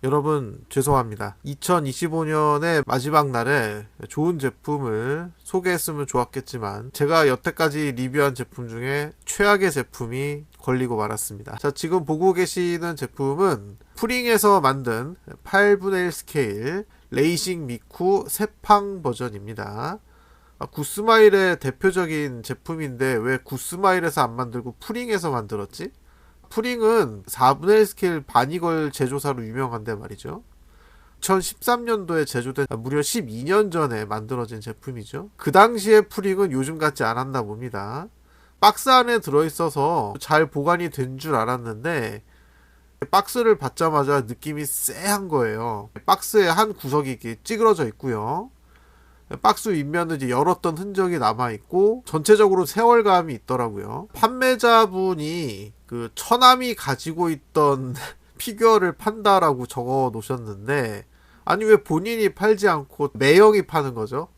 여러분 죄송합니다. 2025년의 마지막 날에 좋은 제품을 소개했으면 좋았겠지만 제가 여태까지 리뷰한 제품 중에 최악의 제품이 걸리고 말았습니다. 자, 지금 보고 계시는 제품은 프링에서 만든 8분의 1 스케일 레이싱 미쿠 세팡 버전입니다. 구스마일의 대표적인 제품인데 왜 구스마일에서 안 만들고 프링에서 만들었지? 프링은 4분의 1 스케일 바니걸 제조사로 유명한데 말이죠. 2013년도에 제조된 무려 12년 전에 만들어진 제품이죠. 그 당시에 프링은 요즘 같지 않았나 봅니다. 박스 안에 들어있어서 잘 보관이 된 줄 알았는데 박스를 받자마자 느낌이 쎄한 거예요. 박스에 한 구석이 이렇게 찌그러져 있고요. 박스 윗면은 이제 열었던 흔적이 남아있고 전체적으로 세월감이 있더라고요. 판매자분이 그 처남이 가지고 있던 피규어를 판다라고 적어 놓으셨는데 아니 왜 본인이 팔지 않고 매형이 파는 거죠?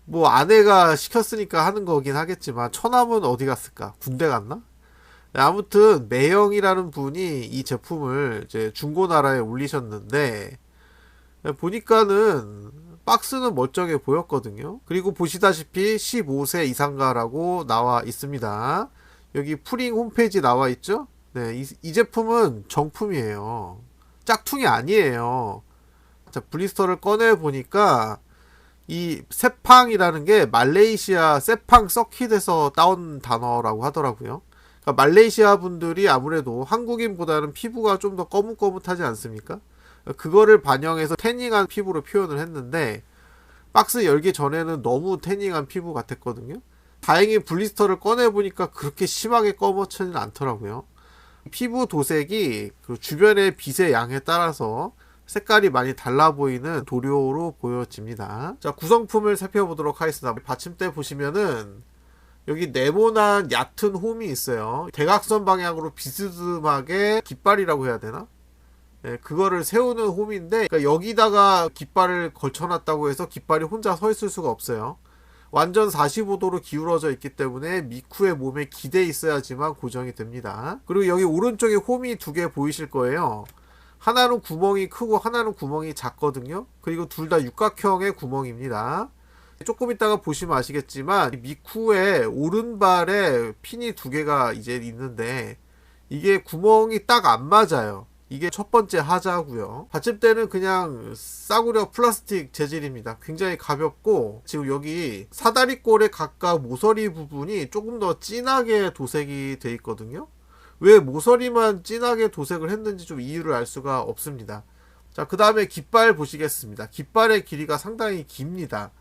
뭐 아내가 시켰으니까 하는 거긴 하겠지만 처남은 어디 갔을까? 군대 갔나? 아무튼 매형이라는 분이 이 제품을 이제 중고나라에 올리셨는데 보니까는 박스는 멀쩡해 보였거든요. 그리고 보시다시피 15세 이상가라고 나와 있습니다. 여기 프링 홈페이지 나와 있죠? 네, 이 제품은 정품이에요. 짝퉁이 아니에요. 자, 블리스터를 꺼내 보니까 이 세팡이라는 게 말레이시아 세팡 서킷에서 따온 단어라고 하더라고요. 그러니까 말레이시아 분들이 아무래도 한국인보다는 피부가 좀 더 거뭇거뭇하지 않습니까? 그거를 반영해서 태닝한 피부로 표현을 했는데 박스 열기 전에는 너무 태닝한 피부 같았거든요. 다행히 블리스터를 꺼내보니까 그렇게 심하게 검어지는 않더라고요. 피부 도색이 그 주변의 빛의 양에 따라서 색깔이 많이 달라 보이는 도료로 보여집니다. 자, 구성품을 살펴보도록 하겠습니다. 받침대 보시면은 여기 네모난 얕은 홈이 있어요. 대각선 방향으로 비스듬하게 깃발이라고 해야 되나? 네, 그거를 세우는 홈인데 그러니까 여기다가 깃발을 걸쳐놨다고 해서 깃발이 혼자 서 있을 수가 없어요. 완전 45도로 기울어져 있기 때문에 미쿠의 몸에 기대 있어야지만 고정이 됩니다. 그리고 여기 오른쪽에 홈이 두 개 보이실 거예요. 하나는 구멍이 크고 하나는 구멍이 작거든요. 그리고 둘 다 육각형의 구멍입니다. 조금 이따가 보시면 아시겠지만 미쿠의 오른발에 핀이 두 개가 이제 있는데 이게 구멍이 딱 안 맞아요. 이게 첫 번째 하자고요. 받침대는 그냥 싸구려 플라스틱 재질입니다. 굉장히 가볍고 지금 여기 사다리꼴에 가까운 모서리 부분이 조금 더 진하게 도색이 돼 있거든요. 왜 모서리만 진하게 도색을 했는지 좀 이유를 알 수가 없습니다. 자, 그 다음에 깃발 보시겠습니다. 깃발의 길이가 상당히 깁니다.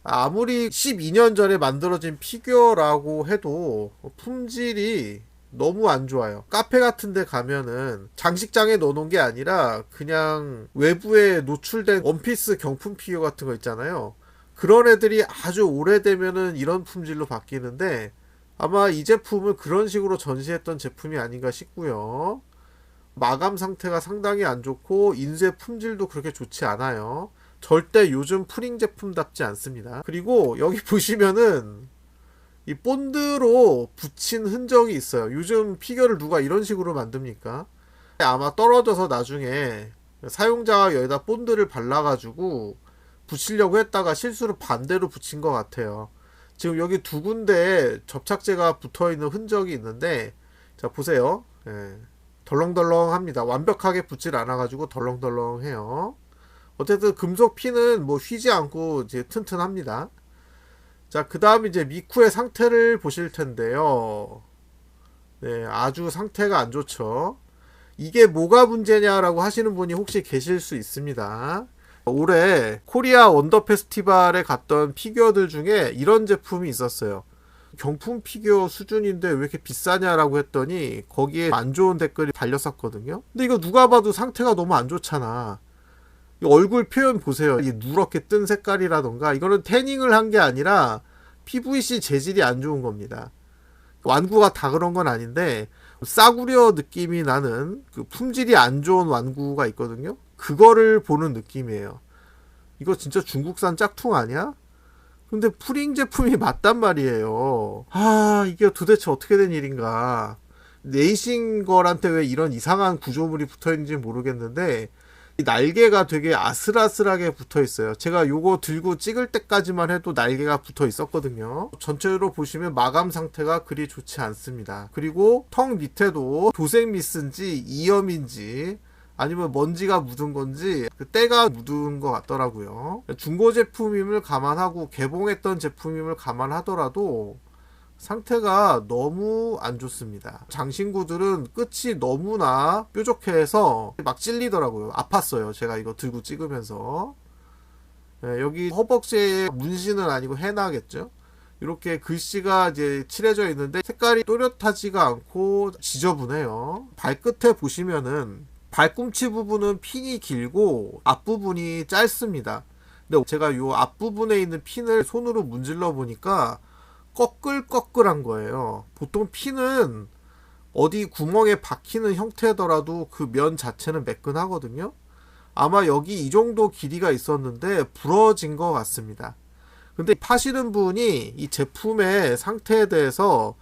아무리 12년 전에 만들어진 피규어라고 해도 품질이 너무 안 좋아요. 카페 같은 데 가면은 장식장에 넣어놓은 게 아니라 그냥 외부에 노출된 원피스 경품 피규어 같은 거 있잖아요. 그런 애들이 아주 오래되면은 이런 품질로 바뀌는데 아마 이 제품을 그런 식으로 전시했던 제품이 아닌가 싶고요. 마감 상태가 상당히 안 좋고 인쇄 품질도 그렇게 좋지 않아요. 절대 요즘 프링 제품답지 않습니다. 그리고 여기 보시면은 이 본드로 붙인 흔적이 있어요. 요즘 피규어를 누가 이런 식으로 만듭니까? 아마 떨어져서 나중에 사용자가 여기다 본드를 발라가지고 붙이려고 했다가 실수로 반대로 붙인 것 같아요. 지금 여기 두 군데에 접착제가 붙어있는 흔적이 있는데 자 보세요. 예, 덜렁덜렁합니다. 완벽하게 붙질 않아가지고 덜렁덜렁해요. 어쨌든 금속 핀은 뭐 휘지 않고 이제 튼튼합니다. 자, 그 다음 이제 미쿠의 상태를 보실 텐데요. 네, 아주 상태가 안 좋죠. 이게 뭐가 문제냐라고 하시는 분이 혹시 계실 수 있습니다. 올해 코리아 원더 페스티벌에 갔던 피규어들 중에 이런 제품이 있었어요. 경품 피규어 수준인데 왜 이렇게 비싸냐라고 했더니 거기에 안 좋은 댓글이 달렸었거든요. 근데 이거 누가 봐도 상태가 너무 안 좋잖아. 얼굴 표현 보세요. 이 누렇게 뜬 색깔이라던가 이거는 태닝을 한 게 아니라 PVC 재질이 안 좋은 겁니다. 완구가 다 그런 건 아닌데 싸구려 느낌이 나는 그 품질이 안 좋은 완구가 있거든요. 그거를 보는 느낌이에요. 이거 진짜 중국산 짝퉁 아니야? 근데 프링 제품이 맞단 말이에요. 아, 이게 도대체 어떻게 된 일인가. 레이싱걸한테 왜 이런 이상한 구조물이 붙어있는지 모르겠는데 이 날개가 되게 아슬아슬하게 붙어 있어요. 제가 요거 들고 찍을 때까지만 해도 날개가 붙어 있었거든요. 전체로 보시면 마감 상태가 그리 좋지 않습니다. 그리고 턱 밑에도 도색 미스인지 이염인지 아니면 먼지가 묻은 건지 그 때가 묻은 것 같더라고요. 중고 제품임을 감안하고 개봉했던 제품임을 감안하더라도 상태가 너무 안 좋습니다. 장신구들은 끝이 너무나 뾰족해서 막 찔리더라고요. 아팠어요. 제가 이거 들고 찍으면서. 네, 여기 허벅지에 문신은 아니고 해나겠죠. 이렇게 글씨가 이제 칠해져 있는데 색깔이 또렷하지가 않고 지저분해요. 발끝에 보시면은 발꿈치 부분은 핀이 길고 앞부분이 짧습니다. 근데 제가 이 앞부분에 있는 핀을 손으로 문질러 보니까 꺼끌꺼끌한 거예요. 보통 핀은 어디 구멍에 박히는 형태더라도 그 면 자체는 매끈하거든요. 아마 여기 이 정도 길이가 있었는데 부러진 것 같습니다. 근데 파시는 분이 이 제품의 상태에 대해서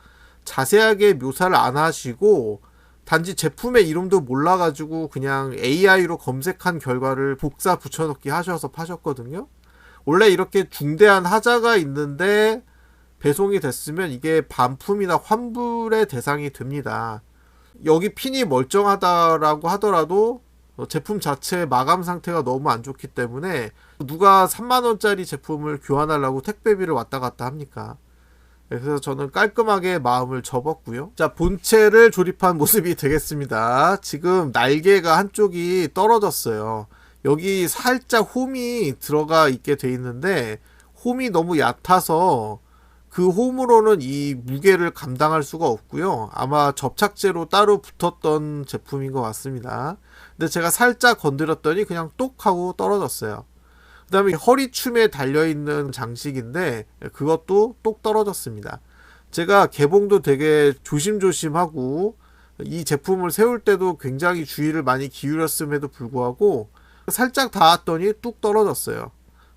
자세하게 묘사를 안 하시고 단지 제품의 이름도 몰라가지고 그냥 AI로 검색한 결과를 복사 붙여넣기 하셔서 파셨거든요. 원래 이렇게 중대한 하자가 있는데 배송이 됐으면 이게 반품이나 환불의 대상이 됩니다. 여기 핀이 멀쩡하다라고 하더라도 제품 자체의 마감 상태가 너무 안 좋기 때문에 누가 3만원짜리 제품을 교환하려고 택배비를 왔다 갔다 합니까? 그래서 저는 깔끔하게 마음을 접었고요. 자, 본체를 조립한 모습이 되겠습니다. 지금 날개가 한쪽이 떨어졌어요. 여기 살짝 홈이 들어가 있게 돼 있는데 홈이 너무 얕아서 그 홈으로는 이 무게를 감당할 수가 없고요. 아마 접착제로 따로 붙었던 제품인 것 같습니다. 근데 제가 살짝 건드렸더니 그냥 똑 하고 떨어졌어요. 그 다음에 허리춤에 달려있는 장식인데 그것도 똑 떨어졌습니다. 제가 개봉도 되게 조심조심하고 이 제품을 세울 때도 굉장히 주의를 많이 기울였음에도 불구하고 살짝 닿았더니 뚝 떨어졌어요.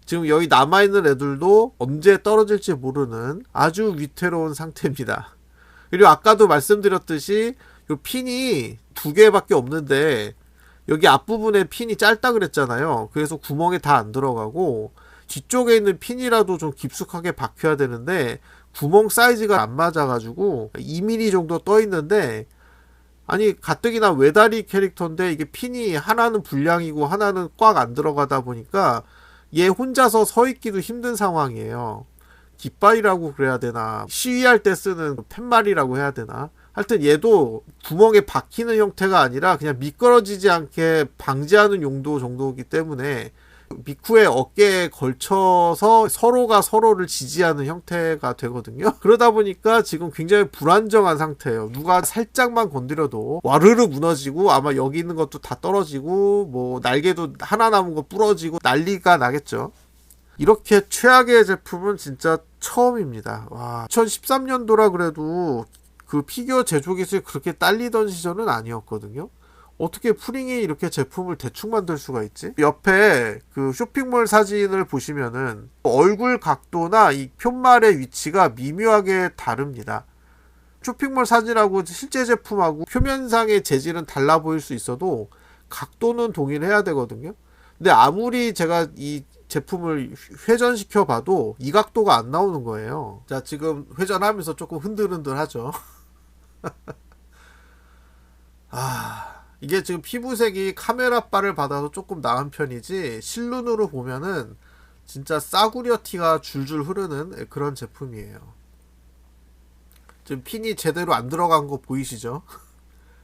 지금 여기 남아있는 애들도 언제 떨어질지 모르는 아주 위태로운 상태입니다. 그리고 아까도 말씀드렸듯이 이 핀이 2개밖에 없는데 여기 앞부분에 핀이 짧다 그랬잖아요. 그래서 구멍에 다 안 들어가고 뒤쪽에 있는 핀이라도 좀 깊숙하게 박혀야 되는데 구멍 사이즈가 안 맞아가지고 2mm 정도 떠 있는데 아니 가뜩이나 외다리 캐릭터인데 이게 핀이 하나는 불량이고 하나는 꽉 안 들어가다 보니까 얘 혼자서 서 있기도 힘든 상황이에요. 깃발이라고 그래야 되나 시위할 때 쓰는 팻말이라고 해야 되나 하여튼 얘도 구멍에 박히는 형태가 아니라 그냥 미끄러지지 않게 방지하는 용도 정도이기 때문에 미쿠의 어깨에 걸쳐서 서로가 서로를 지지하는 형태가 되거든요. 그러다 보니까 지금 굉장히 불안정한 상태예요. 누가 살짝만 건드려도 와르르 무너지고 아마 여기 있는 것도 다 떨어지고 뭐 날개도 하나 남은 거 부러지고 난리가 나겠죠. 이렇게 최악의 제품은 진짜 처음입니다. 와, 2013년도라 그래도 그 피규어 제조 기술이 그렇게 딸리던 시절은 아니었거든요. 어떻게 프링이 이렇게 제품을 대충 만들 수가 있지? 옆에 그 쇼핑몰 사진을 보시면은 얼굴 각도나 이 푯말의 위치가 미묘하게 다릅니다. 쇼핑몰 사진하고 실제 제품하고 표면상의 재질은 달라 보일 수 있어도 각도는 동일해야 되거든요. 근데 아무리 제가 이 제품을 회전시켜 봐도 이 각도가 안 나오는 거예요. 자, 지금 회전하면서 조금 흔들흔들 하죠. 이게 지금 피부색이 카메라바를 받아서 조금 나은 편이지 실눈으로 보면은 진짜 싸구려 티가 줄줄 흐르는 그런 제품이에요. 지금 핀이 제대로 안 들어간 거 보이시죠?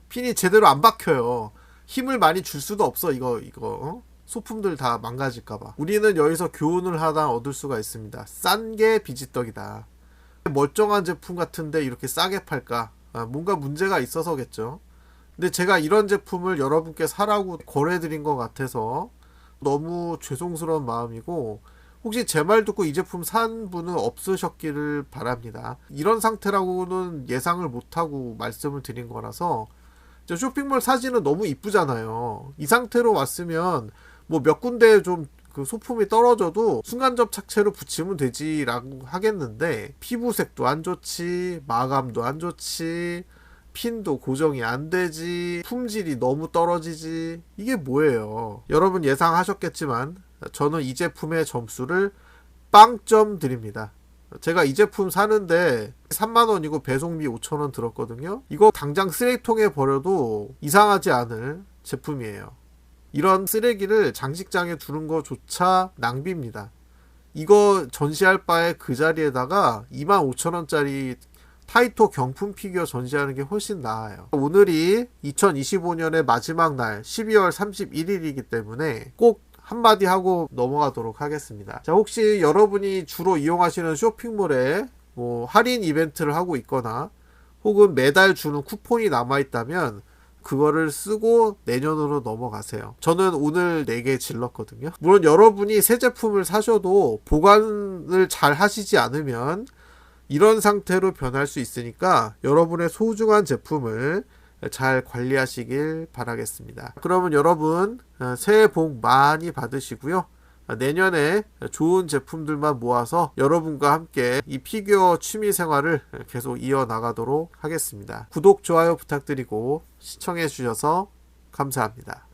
핀이 제대로 안 박혀요. 힘을 많이 줄 수도 없어. 이거 소품들 다 망가질까봐. 우리는 여기서 교훈을 하나 얻을 수가 있습니다. 싼 게 비지떡이다. 멀쩡한 제품 같은데 이렇게 싸게 팔까? 뭔가 문제가 있어서겠죠. 근데 제가 이런 제품을 여러분께 사라고 거래드린 것 같아서 너무 죄송스러운 마음이고 혹시 제 말 듣고 이 제품 산 분은 없으셨기를 바랍니다. 이런 상태라고는 예상을 못하고 말씀을 드린 거라서 쇼핑몰 사진은 너무 이쁘잖아요. 이 상태로 왔으면 뭐 몇 군데 좀 그 소품이 떨어져도 순간 접착제로 붙이면 되지라고 하겠는데 피부색도 안 좋지 마감도 안 좋지 핀도 고정이 안 되지, 품질이 너무 떨어지지, 이게 뭐예요? 여러분 예상하셨겠지만 저는 이 제품의 점수를 빵점 드립니다. 제가 이 제품 사는데 3만원이고 배송비 5천원 들었거든요. 이거 당장 쓰레기통에 버려도 이상하지 않을 제품이에요. 이런 쓰레기를 장식장에 두는 것조차 낭비입니다. 이거 전시할 바에 그 자리에다가 25,000원짜리 타이토 경품 피규어 전시하는 게 훨씬 나아요. 오늘이 2025년의 마지막 날 12월 31일이기 때문에 꼭 한마디 하고 넘어가도록 하겠습니다. 자, 혹시 여러분이 주로 이용하시는 쇼핑몰에 뭐 할인 이벤트를 하고 있거나 혹은 매달 주는 쿠폰이 남아있다면 그거를 쓰고 내년으로 넘어가세요. 저는 오늘 4개 질렀거든요. 물론 여러분이 새 제품을 사셔도 보관을 잘 하시지 않으면 이런 상태로 변할 수 있으니까 여러분의 소중한 제품을 잘 관리하시길 바라겠습니다. 그러면 여러분 새해 복 많이 받으시고요. 내년에 좋은 제품들만 모아서 여러분과 함께 이 피규어 취미 생활을 계속 이어나가도록 하겠습니다. 구독, 좋아요 부탁드리고 시청해 주셔서 감사합니다.